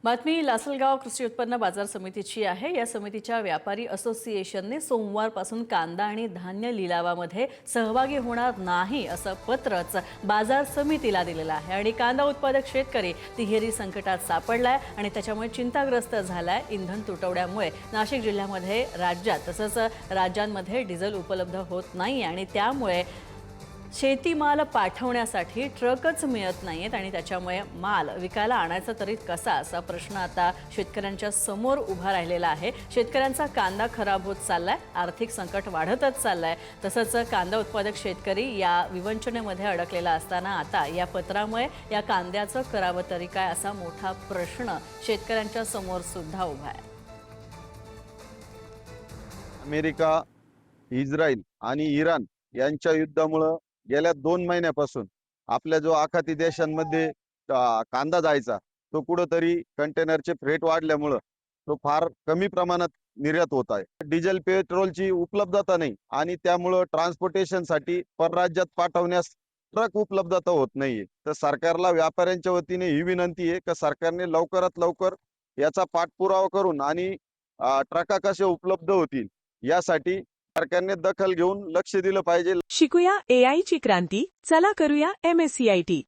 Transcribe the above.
बातमी लासलगाव कृषी उत्पन्न बाजार समितीची आहे। या समितीच्या व्यापारी असोसिएशनने सोमवारपासून कांदा आणि धान्य लिलावामध्ये सहभागी होणार नाही असं पत्रच बाजार समितीला दिलेलं आहे आणि कांदा उत्पादक शेतकरी तिहेरी संकटात सापडलाय आणि त्याच्यामुळे चिंताग्रस्त झालाय। इंधन तुटवड्यामुळे नाशिक जिल्ह्यामध्ये राज्यात तसंच राज्यांमध्ये डिझेल उपलब्ध होत नाही आणि त्यामुळे शेतीमाल पाठवण्यासाठी ट्रकच मिळत नाहीत आणि त्याच्यामुळे माल विकायला आणायचा तरी कसा असा प्रश्न आता शेतकऱ्यांच्या समोर उभा राहिलेला आहे। शेतकऱ्यांचा कांदा खराब होत चाललाय, आर्थिक संकट वाढतच चाललंय। तसंच कांदा उत्पादक शेतकरी या विवंचनेमध्ये अडकलेला असताना आता या पत्रामुळे या कांद्याचं करावं तरी काय असा मोठा प्रश्न शेतकऱ्यांच्या समोर सुद्धा उभा आहे। अमेरिका, इस्रायल आणि इराण यांच्या युद्धामुळे गेल्या 2 महिन्यापासून आपल्या जो आखाती देशांमध्ये कांदा जायचा तो कुठंतरी कंटेनरचे फ्रेट वाढल्यामुळं तो फार कमी प्रमाणात निर्यात होत आहे। डिझेल पेट्रोलची उपलब्धता नाही आणि त्यामुळं ट्रान्सपोर्टेशनसाठी परराज्यात पाठवण्यास ट्रक उपलब्धता होत नाहीये। तर सरकारला व्यापाऱ्यांच्या वतीने ही विनंती आहे की सरकारने लवकरात लवकर याचा पाठपुरावा करून आणि ट्रका कसे उपलब्ध होतील यासाठी सरकारने दखल घेऊन लक्ष दिलं पाहिजे। शिकूया AI ची क्रांती, चला करूया MSCIT।